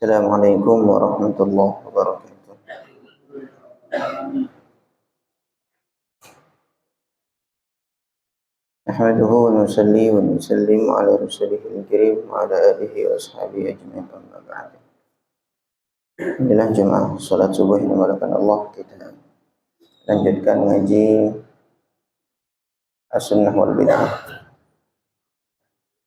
Assalamualaikum warahmatullahi wabarakatuh. Nahmaduhu wa nusalli wa nusallim ala rasulihil karim wa ala alihi wa ashabihi ajma'in amma ba'd. Alhamdulillah jemaah salat subuh yang dimulakan Allah, kita lanjutkan ngaji As-Sunnah wal Bid'ah.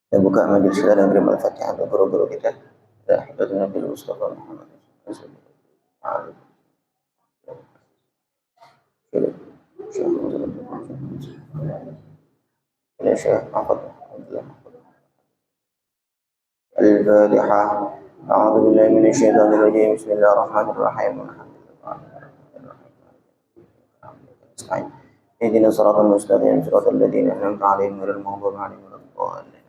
Kita buka majelis kita dan terima al-Fatihah untuk guru-guru kita. Ya Hadratin Nabi Mustafa Muhammad sallallahu alaihi wasallam. Al-Fatihah. A'udzu billahi minasy syaithanir rajim. Bismillahirrahmanirrahim. Ihdinas siratal mustaqim, siratal ladzina an'amta 'alaihim ghairil maghdubi 'alaihim waladdallin.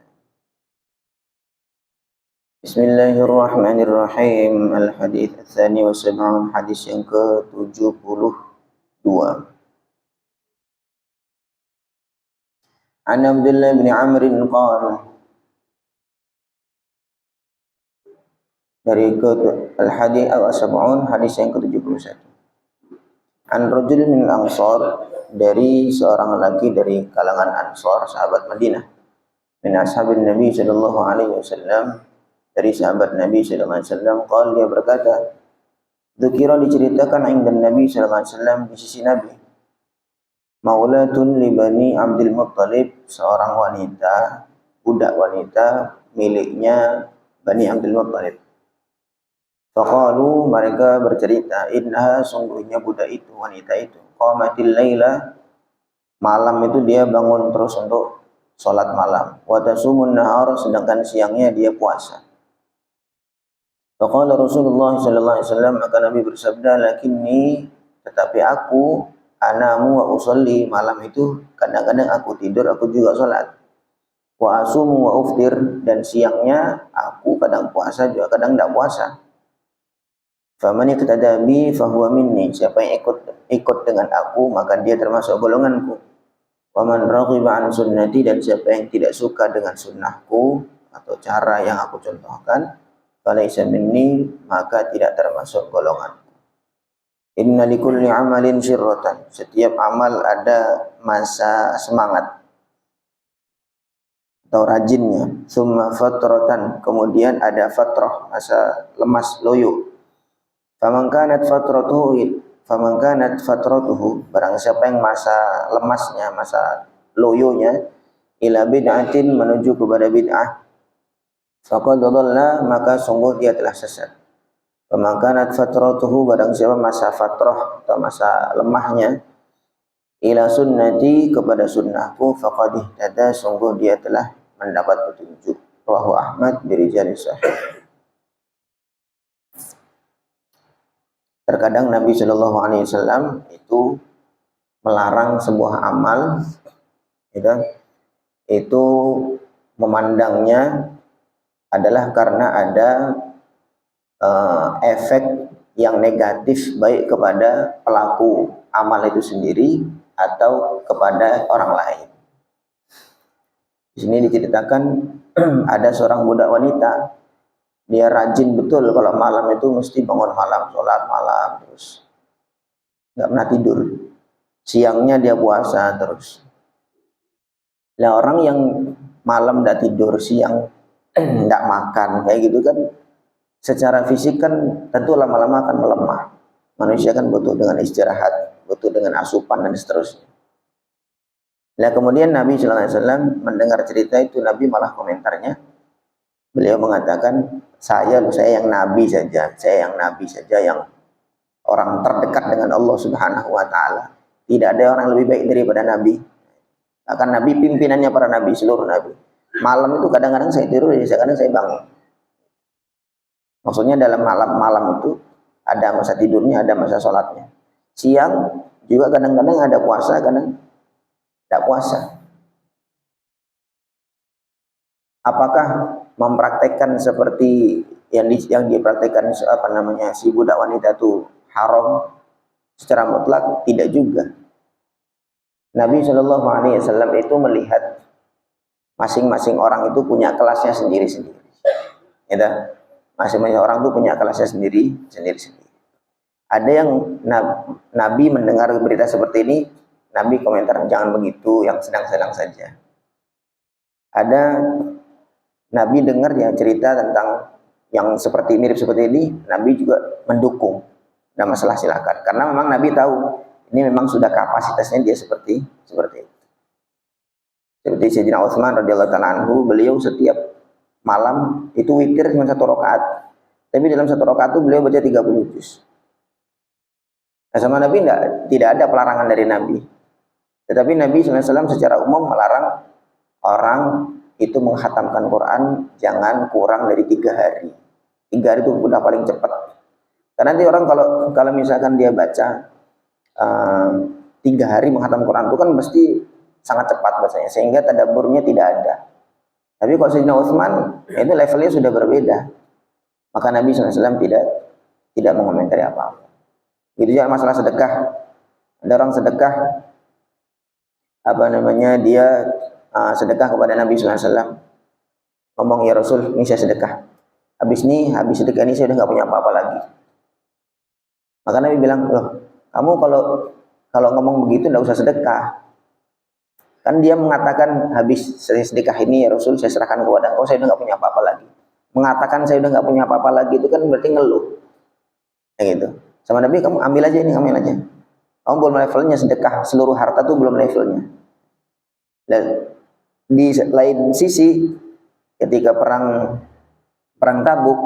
Bismillahirrahmanirrahim. Al-hadits ats-tsani wa sab'un, hadis yang ke-72. An Abdullah bin Amr qala, dari al-hadits al-sab'un, hadis yang ke-71. An rajulin min al-ansar, dari seorang lelaki dari kalangan Ansar, sahabat Madinah. Min ashabin Nabi sallallahu alaihi wasallam, dari sahabat Nabi sallallahu alaihi wasallam. Qala, dia berkata, dzikra, diceritakan indan Nabi sallallahu alaihi wasallam, di sisi Nabi, maulatun li Bani Abdul Muttalib, seorang wanita, budak wanita miliknya Bani Abdul Muttalib. Faqalu, mereka bercerita, innaha, sungguhnya budak itu, wanita itu, qamatil laila, malam itu dia bangun terus untuk sholat malam, wa tasumun nahar, sedangkan siangnya dia puasa. Faqala Rasulullah sallallahu alaihi wasallam, maka Nabi bersabda, lakinni, tetapi aku, anamu wa usolli, malam itu kadang-kadang aku tidur, aku juga sholat. Wa asumu wa uftir, dan siangnya aku kadang puasa juga kadang tidak puasa. Faman iqtada bi fahuwa minni, siapa yang ikut dengan aku maka dia termasuk golonganku. Wa man raghiba an sunnati, dan siapa yang tidak suka dengan sunnahku atau cara yang aku contohkan, falaysa minni, maka tidak termasuk golonganku. Inna likulli amalin syirratan, setiap amal ada masa semangat atau rajinnya. Summa fatratan, kemudian ada fatrah, masa lemas, loyo. Faman kanat fatratuhu, barang siapa yang masa lemasnya, masa loyonya, ila bid'atin, menuju kepada bid'ah, faqad dhalla, maka sungguh dia telah sesat. Faman kanat fatratuhu, barang siapa masa fatrah atau masa lemahnya, ila sunnati, kepada sunnahku, faqad ihtada, sungguh dia telah mendapat petunjuk. Rawahu Ahmad birijali sahih. Terkadang Nabi Shallallahu Alaihi Wasallam itu melarang sebuah amal, itu memandangnya adalah karena ada efek yang negatif, baik kepada pelaku amal itu sendiri atau kepada orang lain. Di sini diceritakan ada seorang budak wanita. Dia rajin betul, kalau malam itu mesti bangun malam, sholat malam terus, nggak pernah tidur. Siangnya dia puasa terus. Nah, orang yang malam nggak tidur, siang nggak makan, kayak gitu kan, secara fisik kan tentu lama-lama akan melemah. Manusia kan butuh dengan istirahat, butuh dengan asupan dan seterusnya. Nah, kemudian Nabi Sallallahu Alaihi Wasallam mendengar cerita itu, Nabi malah komentarnya, beliau mengatakan, saya yang nabi saja, yang orang terdekat dengan Allah Subhanahu wa taala. Tidak ada orang lebih baik daripada nabi. Bahkan nabi pimpinannya para nabi, seluruh nabi. Malam itu kadang-kadang saya tidur, kadang saya bangun. Maksudnya dalam malam itu ada masa tidurnya, ada masa sholatnya. Siang juga kadang-kadang ada puasa, kadang tidak puasa. Apakah mempraktekkan seperti yang dipraktekkan si budak wanita itu haram secara mutlak? Tidak juga. Nabi Shallallahu Alaihi Wasallam itu melihat masing-masing orang itu punya kelasnya sendiri-sendiri. Masing-masing orang tuh punya kelasnya sendiri. Ada yang Nabi mendengar berita seperti ini, Nabi komentar jangan begitu, yang sedang-sedang saja. Ada Nabi dengar ya cerita tentang yang mirip seperti ini, Nabi juga mendukung. Tidak masalah, silakan. Karena memang Nabi tahu ini memang sudah kapasitasnya dia seperti itu. Seperti Sayyidina Utsman radhiyallahu ta'ala anhu, beliau setiap malam itu witir cuma 1 rakaat. Tapi dalam 1 rakaat itu beliau baca 30 juz. Nah, sama Nabi tidak ada pelarangan dari Nabi. Tetapi Nabi SAW secara umum melarang orang itu menghatamkan Quran jangan kurang dari 3 hari. 3 hari itu udah paling cepat. Karena nanti orang kalau misalkan dia baca 3 hari menghatam Quran itu kan pasti sangat cepat bacanya, sehingga tadabburnya tidak ada. Tapi kalau Sayyidina Utsman itu levelnya sudah berbeda. Maka Nabi SAW tidak mengomentari apa-apa. Gitu juga masalah sedekah. Ada orang sedekah dia sedekah kepada Nabi SAW, ngomong, ya Rasul, ini saya sedekah. Habis sedekah ini saya udah nggak punya apa-apa lagi. Maka Nabi bilang, loh, kamu kalau ngomong begitu nggak usah sedekah. Kan dia mengatakan habis saya sedekah ini ya Rasul, saya serahkan kepada engkau, saya udah nggak punya apa-apa lagi. Mengatakan saya udah nggak punya apa-apa lagi itu kan berarti ngeluh. Kayak gitu. Sama Nabi, kamu ambil aja ini, ambil aja. Kamu belum levelnya sedekah, seluruh harta tuh belum levelnya. Dan di lain sisi ketika perang Tabuk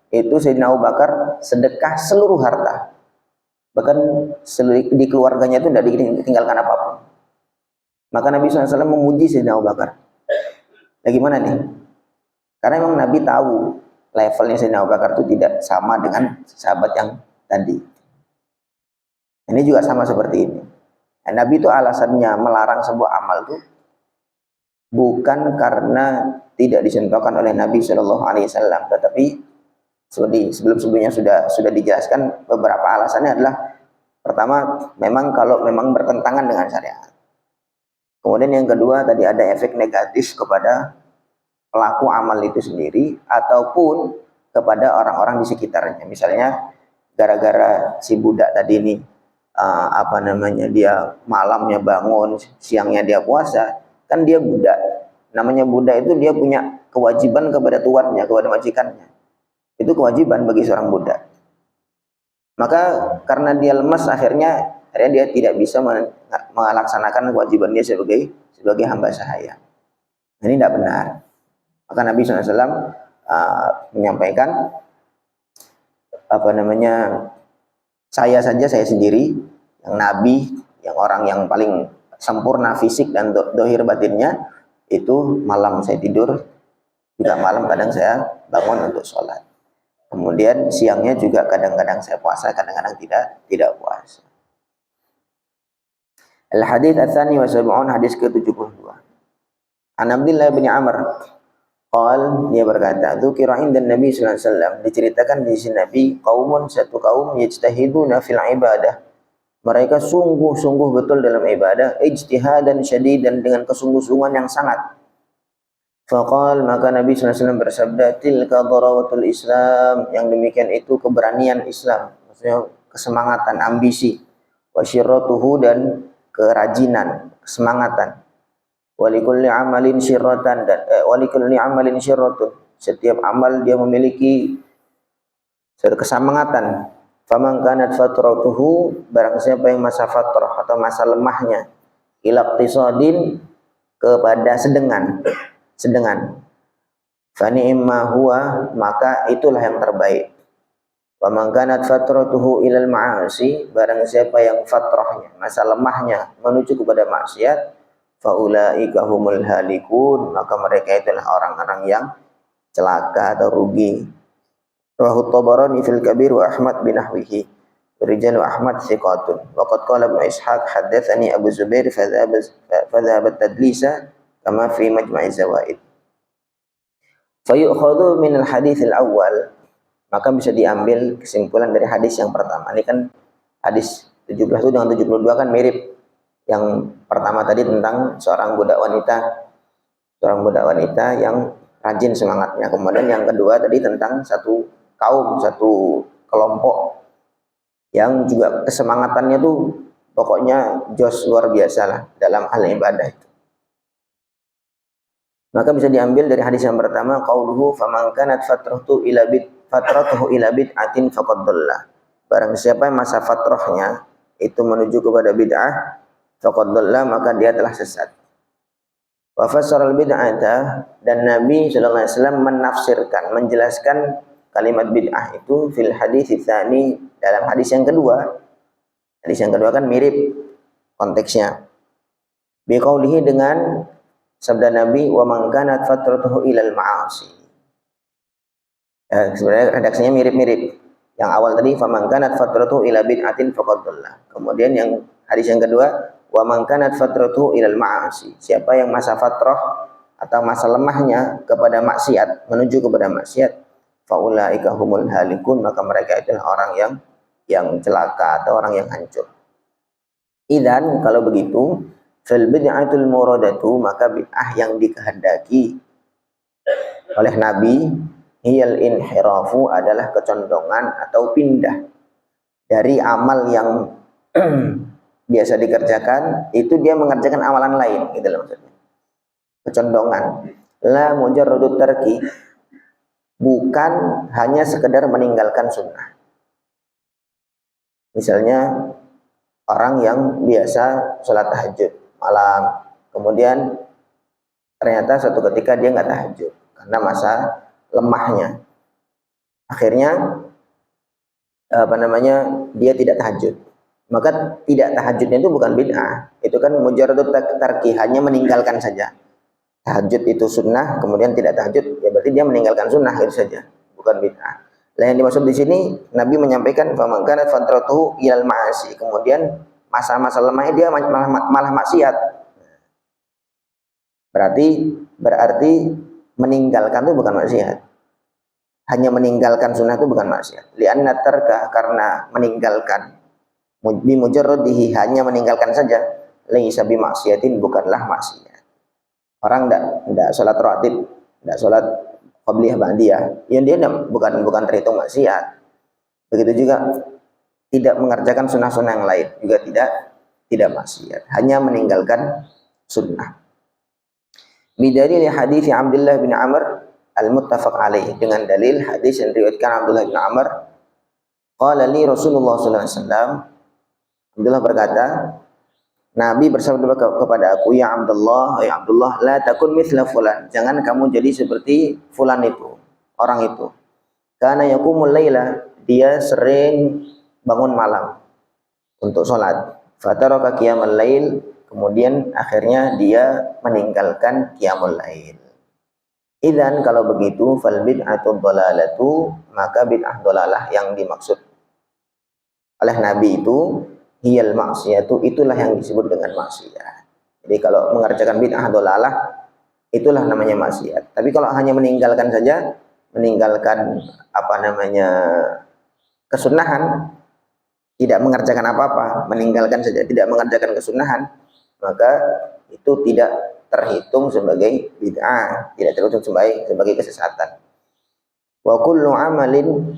itu Sayyidina Abu Bakar sedekah seluruh harta, bahkan di keluarganya itu tidak ditinggalkan apapun. Maka Nabi SAW memuji Sayyidina Abu Bakar. Nah, gimana nih? Karena memang Nabi tahu levelnya Sayyidina Abu Bakar itu tidak sama dengan sahabat yang tadi. Ini juga sama seperti ini. Nah, Nabi itu alasannya melarang sebuah amal itu bukan karena tidak disentuhkan oleh Nabi Shallallahu Alaihi Wasallam, tetapi sebelumnya sudah dijelaskan beberapa alasannya adalah pertama, memang kalau memang bertentangan dengan syariat. Kemudian yang kedua tadi ada efek negatif kepada pelaku amal itu sendiri ataupun kepada orang-orang di sekitarnya. Misalnya gara-gara si budak tadi ini dia malamnya bangun, siangnya dia puasa, kan dia budak. Namanya budak itu dia punya kewajiban kepada tuannya, kepada majikannya. Itu kewajiban bagi seorang budak. Maka karena dia lemas akhirnya dia tidak bisa melaksanakan kewajiban dia sebagai hamba sahaya. Ini tidak benar. Maka Nabi SAW menyampaikan saya sendiri yang Nabi, yang orang yang paling sempurna fisik dan dohir batinnya, itu malam saya tidur, juga malam kadang saya bangun untuk sholat. Kemudian siangnya juga kadang-kadang saya puasa, kadang-kadang tidak puasa. Al-hadits ats-tsani wa sab'un, hadis ke-72. An Abdullah bin Amr qal, dia berkata, dzukira indan Nabi sallallahu alaihi wasallam, diceritakan di sisi Nabi, satu kaum yajtahiduna fil ibadah. Mereka sungguh-sungguh betul dalam ibadah, ijtihadan syadidan, dengan kesungguh-sungguhan yang sangat. Faqal, maka Nabi sallallahu alaihi wasallam bersabda, tilka dharawatul Islam, yang demikian itu keberanian Islam, maksudnya kesemangatan, ambisi, wa syirratuhu, dan kerajinan, kesemangatan. Walikulli amalin syirratan, dan walikulli amalin syirratun, setiap amal dia memiliki satu kesemangatan. Faman kanat fatratuhu, barang siapa yang masa fatrah atau masa lemahnya, ila iqtisadin, kepada sedengan. Fa ni'ma huwa, maka itulah yang terbaik. Faman kanat fatratuhu ilal ma'asi, barang siapa yang fatrahnya, masa lemahnya menuju kepada maksiat, faulaika humul halikun, maka mereka itulah orang-orang yang celaka atau rugi. Rawahu Tabarani fil Kabir wa Ahmad bin Nahwihi. Rijalu Ahmad thiqatun. Wa qad qala Ibnu Ishaq haddatsani Abu Zubair fadhhaba tadlisa kama fi Majma'i Zawaid. Fayu'khadhu min al-hadits al-awwal, maka bisa diambil kesimpulan dari hadis yang pertama. Ini kan hadis 17 itu dengan 72 kan mirip. Yang pertama tadi tentang seorang budak wanita yang rajin semangatnya. Kemudian yang kedua tadi tentang satu kaum, satu kelompok yang juga kesemangatannya tuh pokoknya jos luar biasa lah dalam hal ibadah itu. Maka bisa diambil dari hadis yang pertama, qauluhu faman kanat fatratuhu ila bid'atin faqad dhalla. Barang siapa yang masa fatrahnya itu menuju kepada bid'ah, faqad dhalla, maka dia telah sesat. Wa fassara al-bid'ata, dan Nabi sallallahu alaihi wasallam menafsirkan, menjelaskan kalimat bid'ah itu fil hadis tsani, dalam hadis yang kedua. Hadis yang kedua kan mirip konteksnya. Bi qaulihi, dengan sabda Nabi, wa man kanat fatratuhu ilal ma'asi. Sebenarnya redaksinya mirip-mirip. Yang awal tadi faman kanat fatratuhu ila bid'atin faqad dhalla. Kemudian yang hadis yang kedua, wa man kanat fatratuhu ilal ma'asi. Siapa yang masa fatrah atau masa lemahnya kepada maksiat, menuju kepada maksiat, faulaika humul halikun, maka mereka itulah orang yang celaka atau orang yang hancur. Idzan, kalau begitu, fal bid'atul muradatu, maka bid'ah yang dikehendaki oleh Nabi, hiyal inhirafu, adalah kecondongan atau pindah dari amal yang biasa dikerjakan, itu dia mengerjakan amalan lain, gitu loh maksudnya. Kecondongan. La mujarradut tarki, bukan hanya sekedar meninggalkan sunnah. Misalnya orang yang biasa sholat tahajud malam, kemudian ternyata suatu ketika dia nggak tahajud karena masa lemahnya, akhirnya dia tidak tahajud. Maka tidak tahajudnya itu bukan bid'ah, itu kan mujarradut tarki, hanya meninggalkan saja. Tahajud itu sunnah, kemudian tidak tahajud, ya berarti dia meninggalkan sunnah, itu saja, bukan bid'ah. Nah, yang dimaksud di sini Nabi menyampaikan faman kanat fatratuhu ilal ma'asi, kemudian masa-masa lemahnya dia malah maksiat. Berarti meninggalkan itu bukan maksiat. Hanya meninggalkan sunnah itu bukan maksiat. Li'anna tarka, karena meninggalkan bi mujarradihi, hanya meninggalkan saja, laisa bi maksiatin, bukanlah maksiat. Orang enggak salat rawatib, enggak salat qabliyah ba'diyah, yang dia bukan terhitung maksiat. Begitu juga tidak mengerjakan sunnah-sunnah yang lain juga tidak maksiat, hanya meninggalkan sunnah. Bidalil hadis Abdullah bin Amr al-muttafaq alaih, dengan dalil hadis yang diriwayatkan Abdullah bin Amr, qala li Rasulullah sallallahu alaihi wasallam, Abdullah berkata, Nabi bersabda kepada aku, ya Abdullah, la takun mithla fulan, jangan kamu jadi seperti fulan itu, orang itu. Karena yaqumul laila, dia sering bangun malam untuk sholat. Fataraka qiyamul lail, kemudian akhirnya dia meninggalkan qiyamul lail. Idzan, kalau begitu, fal bid'atu dhalalatu, maka bid'ah dhalalah yang dimaksud oleh Nabi itu hiyal maksiyatu, itulah yang disebut dengan maksiat. Jadi kalau mengerjakan bid'ah dhalalah, itulah namanya maksiat. Tapi kalau hanya meninggalkan saja, meninggalkan kesunahan, tidak mengerjakan apa-apa, meninggalkan saja, tidak mengerjakan kesunahan, maka itu tidak terhitung sebagai bid'ah, tidak terhitung sebagai kesesatan. Wa kullu amalin,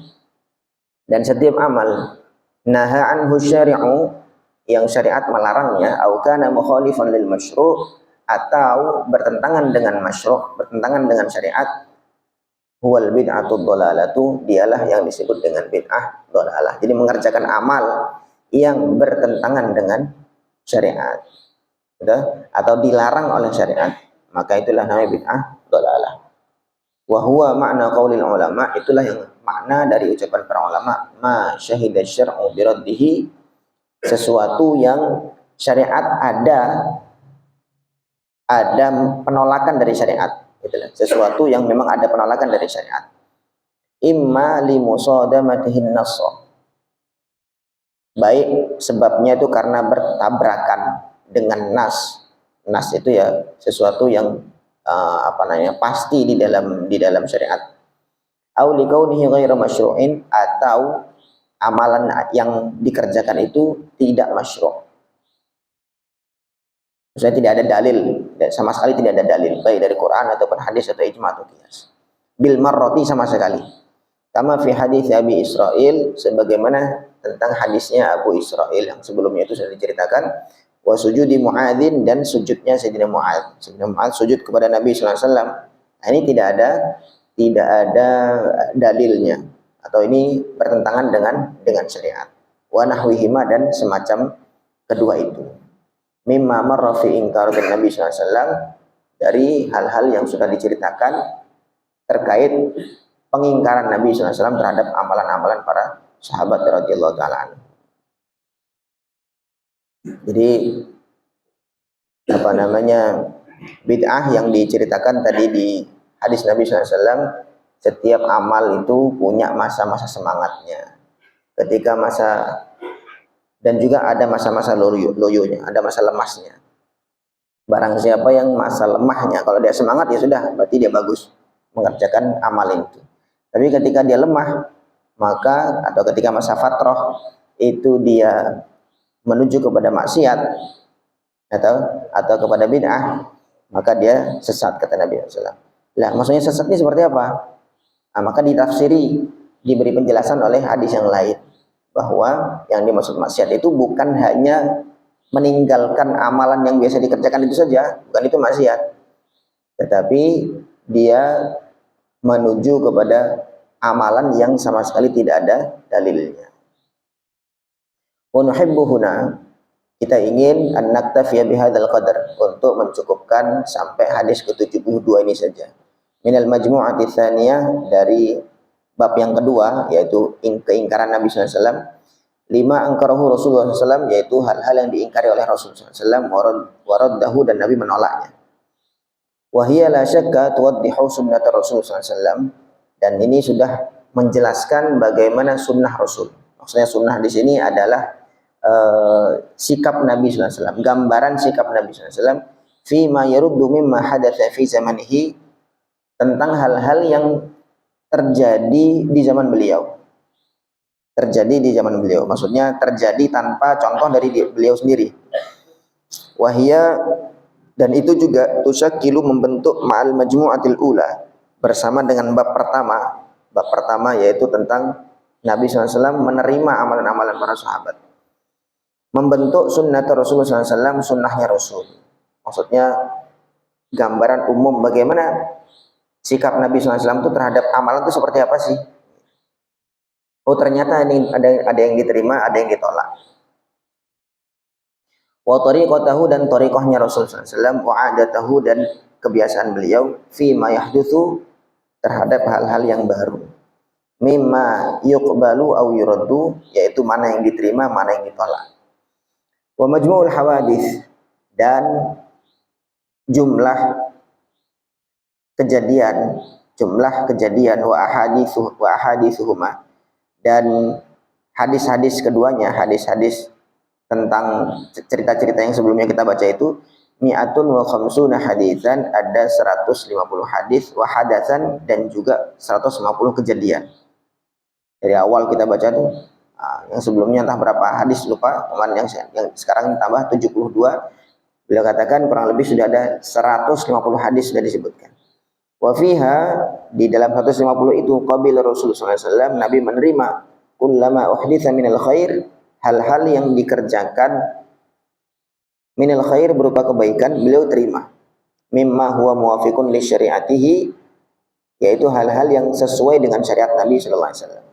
dan setiap amal, naha anhu syari'u, yang syariat melarangnya, au kana mukhalifan lil masyru', atau bertentangan dengan masyru', bertentangan dengan syariat, huwal bid'atu dhalalatu, dialah yang disebut dengan bid'ah dhalalah. Jadi mengerjakan amal yang bertentangan dengan syariat, atau dilarang oleh syariat, maka itulah namanya bid'ah dhalalah. Wa huwa makna qaulil ulama, itulah yang makna dari ucapan para ulama, ma syahida syar'u bi raddihi, sesuatu yang syariat ada penolakan dari syariat, itulah sesuatu yang memang ada penolakan dari syariat. Imma li musadamatihin nass, baik sebabnya itu karena bertabrakan dengan nas. Nas itu ya sesuatu yang pasti di dalam syariat. Au li kaunihi ghairu masyru'in, atau amalan yang dikerjakan itu tidak masyru'. Maksudnya tidak ada dalil sama sekali tidak ada dalil baik dari Quran ataupun hadis atau ijma atau qiyas. Bil marrati sama sekali. Kama fi hadis Abi Israil, sebagaimana tentang hadisnya Abu Israil yang sebelumnya itu sudah diceritakan, wa sujudi Muadzin, dan sujudnya Sayyidina Muadz. Sayyidina Muadz sujud kepada Nabi sallallahu alaihi wasallam. Nah, ini tidak ada dalilnya, atau ini bertentangan dengan syariat. Wa nahwihima, dan semacam kedua itu. Mimma marra fi ingkaratin Nabi sallallahu alaihi wasallam, dari hal-hal yang sudah diceritakan terkait pengingkaran Nabi sallallahu alaihi wasallam terhadap amalan-amalan para sahabat radhiyallahu taala. Jadi bid'ah yang diceritakan tadi di hadis Nabi sallallahu alaihi wasallam, setiap amal itu punya masa-masa semangatnya. Ketika dan juga ada masa-masa loyonya, ada masa lemasnya. Barang siapa yang masa lemahnya, kalau dia semangat ya sudah, berarti dia bagus mengerjakan amal itu. Tapi ketika dia lemah, maka atau ketika masa fatrah itu dia menuju kepada maksiat atau kepada bid'ah, maka dia sesat, kata Nabi SAW. Lah, maksudnya sesat ini seperti apa? Nah, maka ditafsiri, diberi penjelasan oleh hadis yang lain, bahwa yang dimaksud maksiat itu bukan hanya meninggalkan amalan yang biasa dikerjakan itu saja, bukan itu maksiat, tetapi dia menuju kepada amalan yang sama sekali tidak ada dalilnya. Wa nuhibbu huna, kita ingin an naktafiya bihadzal qadar, untuk mencukupkan sampai hadis ke-72 ini saja. Minal majmu'ati tsaniyah, dari bab yang kedua, yaitu keingkaran Nabi sallallahu alaihi wasallam. Lima angkarahu Rasulullah SAW, yaitu hal-hal yang diingkari oleh Rasulullah SAW, waraddahu, dan Nabi menolaknya. Wahiyya la syakka tuwaddihu sunnata Rasulullah SAW, dan ini sudah menjelaskan bagaimana sunnah Rasul. Maksudnya sunnah di sini adalah sikap Nabi SAW, gambaran sikap Nabi SAW, fi ma yaruddu mimma hadatsa fi zamanihi, tentang hal-hal yang terjadi di zaman beliau. Maksudnya terjadi tanpa contoh dari beliau sendiri. Wahia, dan itu juga tusyakilu, membentuk ma'al majmu'atil ula, bersama dengan bab pertama yaitu tentang Nabi SAW menerima amalan-amalan para sahabat, membentuk sunnah Rasulullah SAW, sunnahnya Rasul. Maksudnya gambaran umum bagaimana sikap Nabi SAW itu terhadap amalan itu seperti apa sih. Oh, ternyata ini ada yang diterima, ada yang ditolak. Wa tariqatahu, dan tariqahnya Rasulullah SAW, wa adatahu, dan kebiasaan beliau, fi ma yahdutsu, terhadap hal-hal yang baru. Mimma yuqbalu aw yuraddu, yaitu mana yang diterima, mana yang ditolak. Wa majmu'ul hawadits, dan jumlah kejadian wa ahaditsuhuma, dan hadis-hadis keduanya, hadis-hadis tentang cerita-cerita yang sebelumnya kita baca itu, mi'atun wa khamsuna hadisan, ada 150 hadis, wa hadatsan, dan juga 150 kejadian. Dari awal kita baca itu, yang sebelumnya entah berapa hadis lupa, yang sekarang ditambah 72, beliau katakan kurang lebih sudah ada 150 hadis sudah disebutkan. Wa fiha, di dalam 150 itu, qabila Rasulullah SAW, Nabi menerima kullama uhditsa minal khair, hal-hal yang dikerjakan minal khair, berupa kebaikan, beliau terima. Mimma huwa muwafiqun li syariatihi, yaitu hal-hal yang sesuai dengan syariat Nabi sallallahu alaihi wasallam.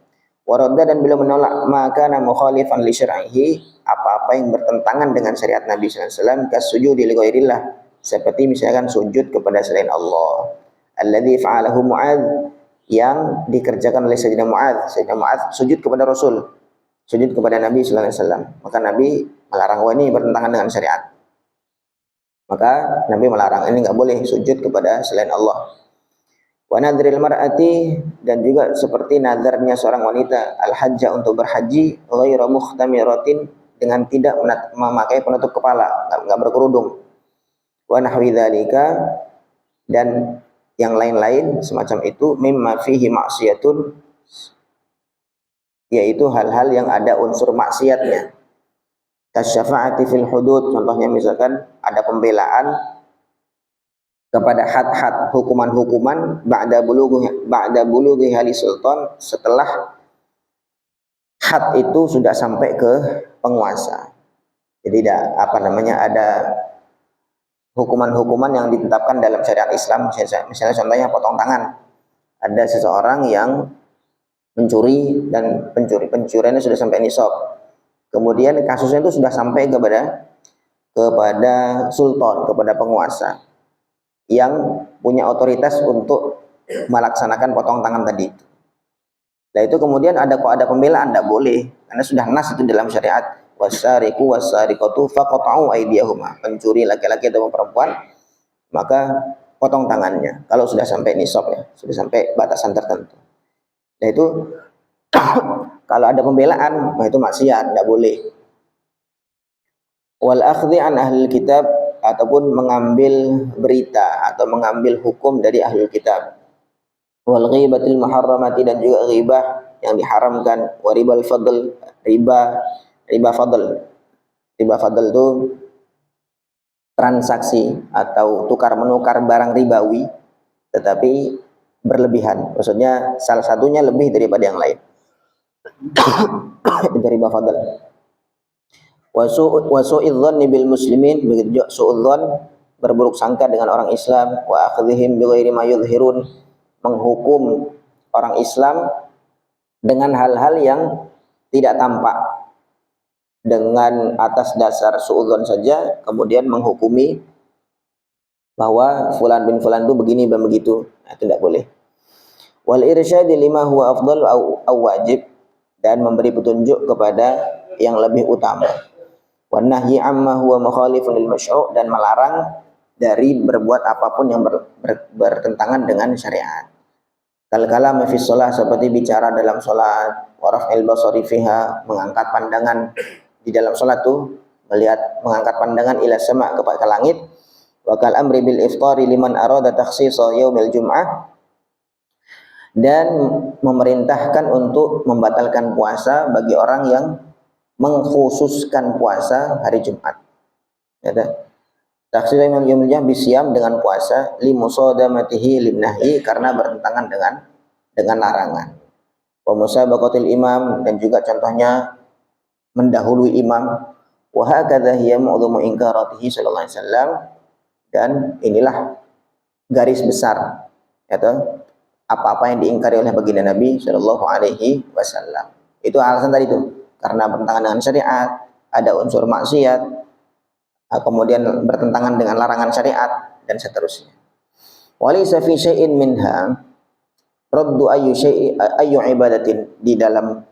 Waradda, dan beliau menolak maka kana mukhalifan li syar'ihi, apa-apa yang bertentangan dengan syariat Nabi sallallahu alaihi wasallam, kasujudi li ghairillah, seperti misalkan sujud kepada selain Allah. Alladzi fa'alahu Mu'adz, yang dikerjakan oleh Sayyidina Mu'adz. Sayyidina Mu'adz sujud kepada Rasul, sujud kepada Nabi sallallahu alaihi wasallam. Maka Nabi melarang, wah ini bertentangan dengan syariat. Maka Nabi melarang, ini enggak boleh sujud kepada selain Allah. Wa nadril mar'ati, dan juga seperti nadarnya seorang wanita, al-hajja, untuk berhaji, ghairu mukhtamiratin, dengan tidak memakai penutup kepala, enggak berkerudung. Wa nahwi dzalika, dan yang lain-lain semacam itu, mimma fihi maksiyatun, yaitu hal-hal yang ada unsur maksiatnya. Kasyafa'ati fil hudud, contohnya misalkan ada pembelaan kepada had-had, hukuman-hukuman ba'da bulughi hali sultan, setelah had itu sudah sampai ke penguasa. Jadi ada hukuman-hukuman yang ditetapkan dalam syariat Islam. Misalnya contohnya potong tangan. Ada seseorang yang mencuri dan pencuriannya sudah sampai nisab. Kemudian kasusnya itu sudah sampai kepada sultan, kepada penguasa yang punya otoritas untuk melaksanakan potong tangan tadi. Nah itu kemudian ada pembelaan, tidak boleh, karena sudah nas itu dalam syariat, wasariqu wasariqatu faqata'u aydiyahuma, pencuri laki-laki atau perempuan maka potong tangannya kalau sudah sampai nisab, ya, sudah sampai batasan tertentu. Nah itu kalau ada pembelaan, nah itu maksiat, tidak boleh. Wal akhdhi an ahlil kitab, ataupun mengambil berita atau mengambil hukum dari ahlul kitab. Wal ghibatil muharramati, dan juga ghibah yang diharamkan. Wa ribal fadl, riba fadl. Riba fadl itu transaksi atau tukar menukar barang ribawi tetapi berlebihan. Maksudnya salah satunya lebih daripada yang lain. Itu riba fadl. Wa su'idzan bil muslimin, begitu juga su'udzan, berburuk sangka dengan orang Islam. Wa akhdhihim bi ghairi ma yudhhirun, menghukum orang Islam dengan hal-hal yang tidak tampak, dengan atas dasar su'udzon saja kemudian menghukumi bahwa fulan bin fulan itu begini dan begitu. Nah, itu tidak boleh. Wal irsyad lima huwa afdal au wajib, dan memberi petunjuk kepada yang lebih utama. Wan nahyi amma huwa mukhalifun lil masyru', dan melarang dari berbuat apapun yang bertentangan dengan syariat. Kal kalam fi shalah, seperti bicara dalam salat, wa raf'il basari fiha, mengangkat pandangan di dalam salat tuh, mengangkat pandangan ila sama, ke langit. Wa kal amri bil iftari liman arada takhsisa yaumil jum'ah, dan memerintahkan untuk membatalkan puasa bagi orang yang mengkhususkan puasa hari Jumat. Ya, takhsis yaumil jum'ah bisyam, dengan puasa, li musadamatihi lin nahyi, karena bertentangan dengan larangan. Wa musabaqatil imam, dan juga contohnya mendahului imam. Wa hakadha hiya mu'dhamu inkaratihi sallallahu alaihi wasallam, dan inilah garis besar, yaitu apa-apa yang diingkari oleh baginda Nabi sallallahu alaihi wasallam. Itu alasan tadi itu, karena bertentangan dengan syariat, ada unsur maksiat, kemudian bertentangan dengan larangan syariat, dan seterusnya. Walaysa fi syai'in minha raddu ayyu ibadatin, di dalam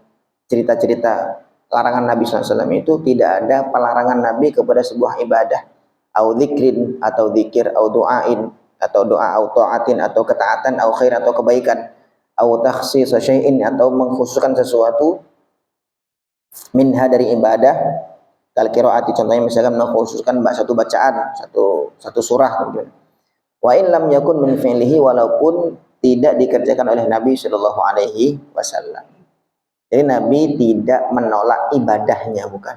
cerita-cerita larangan Nabi SAW itu tidak ada pelarangan Nabi kepada sebuah ibadah, au dzikrin, atau dzikir, au du'ain, atau doa, au ta'atin, atau ketaatan, au khair, atau kebaikan, au takhsis syai'in, atau mengkhususkan sesuatu, minha, dari ibadah, kal qiraati, contohnya misalkan mengkhususkan satu bacaan, satu surah kemudian. Wa in lam yakun min fi'lihi, walaupun tidak dikerjakan oleh Nabi sallallahu alaihi wasallam. Jadi Nabi tidak menolak ibadahnya, bukan.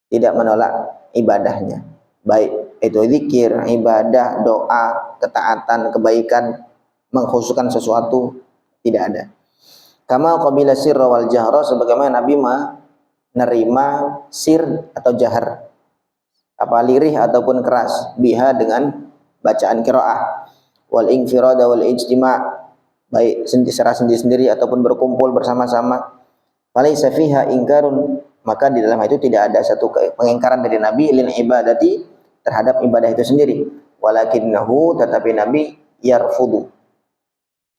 Tidak menolak ibadahnya. Baik itu zikir, ibadah, doa, ketaatan, kebaikan, mengkhususkan sesuatu, tidak ada. Kama qabila sirra wal jahra, sebagaimana Nabi menerima sir atau jahar, lirih ataupun keras, biha, dengan bacaan qiraah, wal infirada wal ijtima', baik secara sendiri-sendiri ataupun berkumpul bersama-sama. Falaysa fiha ingkarun, maka di dalam itu tidak ada satu pengingkaran dari Nabi lil ibadati, terhadap ibadah itu sendiri. Walakinnahu, tetapi Nabi yarfudu,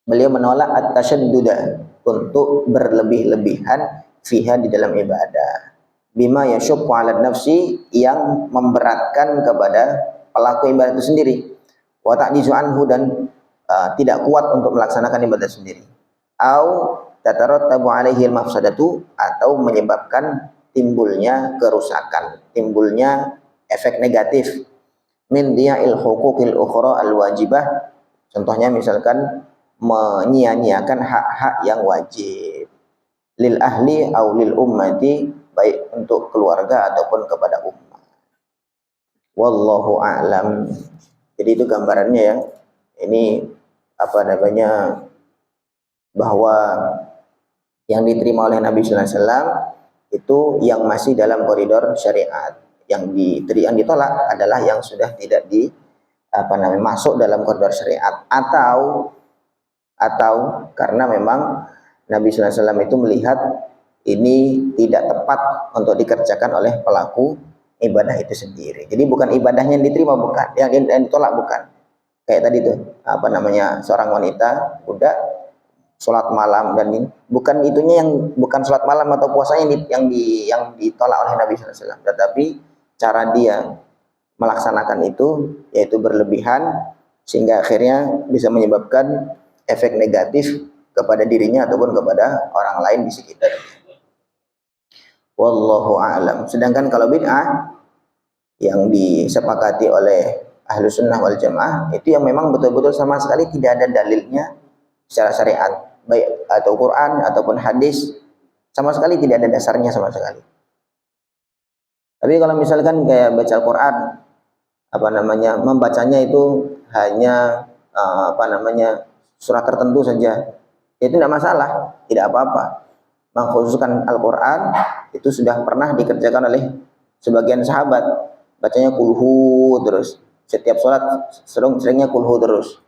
beliau menolak at-tasyadduda, untuk berlebih-lebihan fiha, di dalam ibadah, bima yasyukku 'ala nafsi, yang memberatkan kepada pelaku ibadah itu sendiri, wa ta'jizu anhu, dan tidak kuat untuk melaksanakan ibadah sendiri, au tatarattabu 'alaihi al-mafsadatu, atau menyebabkan timbulnya kerusakan, timbulnya efek negatif, min diya'il huquqil ukhra al-wajibah, contohnya misalkan menyia-nyiakan hak-hak yang wajib, lil ahli au lil ummati, baik untuk keluarga ataupun kepada umat. Wallahu a'lam. Jadi itu gambarannya ya. Ini apa namanya, bahwa yang diterima oleh Nabi Sallallahu Alaihi Wasallam itu yang masih dalam koridor syariat. Yang ditolak adalah yang sudah tidak masuk dalam koridor syariat, atau karena memang Nabi Sallallahu Alaihi Wasallam itu melihat ini tidak tepat untuk dikerjakan oleh pelaku ibadah itu sendiri. Jadi bukan ibadahnya yang diterima, bukan, yang ditolak bukan. Kayak tadi tuh, seorang wanita udah sholat malam, dan ini bukan itunya, bukan sholat malam atau puasanya yang ditolak oleh Nabi Sallallahu Alaihi Wasallam, tetapi cara dia melaksanakan itu yaitu berlebihan, sehingga akhirnya bisa menyebabkan efek negatif kepada dirinya ataupun kepada orang lain di sekitar. Wallahu a'lam. Sedangkan kalau bid'ah yang disepakati oleh ahlu sunnah wal jamaah itu yang memang betul-betul sama sekali tidak ada dalilnya secara syariat, baik atau Quran ataupun hadis, sama sekali tidak ada dasarnya sama sekali. Tapi kalau misalkan kayak baca Al-Quran, membacanya itu hanya surah tertentu saja, itu tidak masalah, tidak apa-apa. Mengkhususkan Al-Quran itu sudah pernah dikerjakan oleh sebagian sahabat, bacanya kulhu terus, setiap sholat seringnya kulhu terus.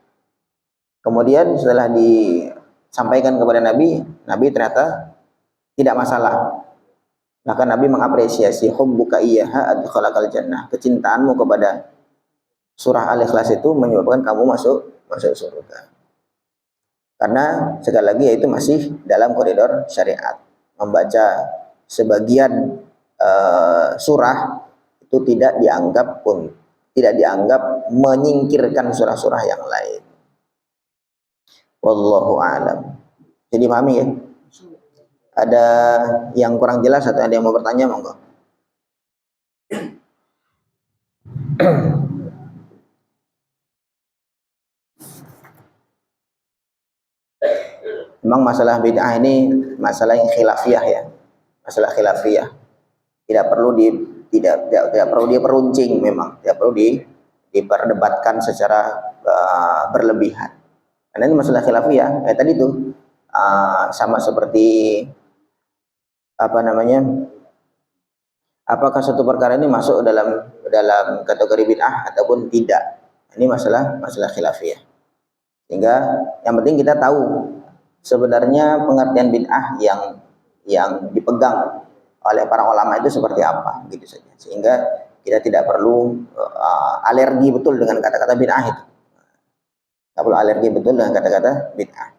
Kemudian setelah disampaikan kepada Nabi ternyata tidak masalah. Maka Nabi mengapresiasi hubbuka iyyaha adkhalakal jannah, kecintaanmu kepada surah Al-Ikhlas itu menyebabkan kamu masuk surga. Karena sekali lagi itu masih dalam koridor syariat. Membaca sebagian surah itu tidak dianggap menyingkirkan surah-surah yang lain. Wallahu a'lam. Jadi pahami ya? Ada yang kurang jelas atau ada yang mau bertanya, monggo. Memang masalah bid'ah ini masalah yang khilafiyah ya. Masalah khilafiyah. Tidak perlu diperuncing memang, tidak perlu diperdebatkan secara berlebihan. Karena ini masalah khilafiyah. Kayak tadi tuh sama seperti apakah suatu perkara ini masuk dalam kategori bid'ah ataupun tidak. Ini masalah khilafiyah. Sehingga yang penting kita tahu sebenarnya pengertian bid'ah yang dipegang oleh para ulama itu seperti apa, gitu saja. Sehingga kita tidak perlu alergi betul dengan kata-kata bid'ah itu. Tidak perlu alergi betul dengan kata-kata bid'ah.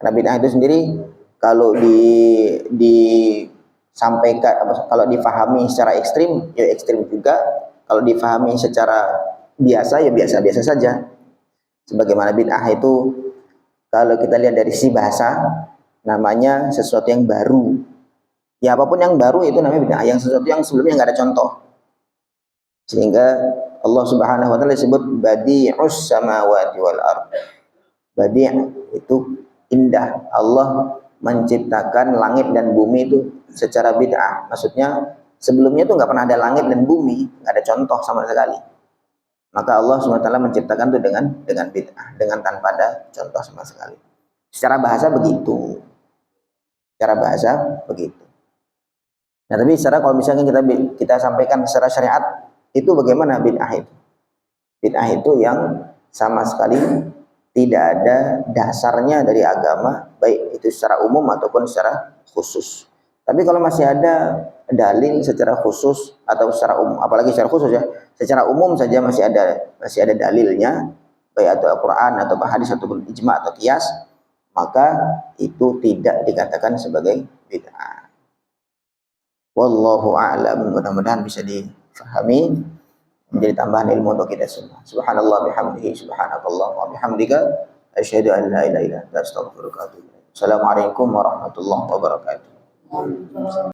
Karena bid'ah itu sendiri kalau disampaikan, kalau difahami secara ekstrim, ya ekstrim juga. Kalau difahami secara biasa, ya biasa-biasa saja. Sebagaimana bid'ah itu, kalau kita lihat dari sisi bahasa, namanya sesuatu yang baru. Ya apapun yang baru itu namanya bid'ah, yang sesuatu yang sebelumnya nggak ada contoh. Sehingga Allah Subhanahu wa taala disebut badi'us samawati wal ardh. Badi' itu indah. Allah menciptakan langit dan bumi itu secara bid'ah. Maksudnya sebelumnya itu nggak pernah ada langit dan bumi, nggak ada contoh sama sekali. Maka Allah SWT menciptakan itu dengan bid'ah, dengan tanpa ada contoh sama sekali. Secara bahasa begitu. Nah, tapi secara kalau misalnya kita sampaikan secara syariat, itu bagaimana bid'ah itu? Bid'ah itu yang sama sekali tidak ada dasarnya dari agama, baik itu secara umum ataupun secara khusus. Tapi kalau masih ada dalil secara khusus atau secara umum, apalagi secara khusus ya, secara umum saja masih ada dalilnya, baik itu Al-Quran atau hadis ataupun ijma atau qiyas, maka itu tidak dikatakan sebagai bid'ah. Wallahu a'lam. Mudah-mudahan bisa difahami, menjadi tambahan ilmu untuk kita semua. Subhanallah bihamdihi, subhanakallah wa bihamdika, asyhadu an la ilaha illa anta, astaghfiruka wa atubu ilaik. Assalamualaikum warahmatullahi wabarakatuh.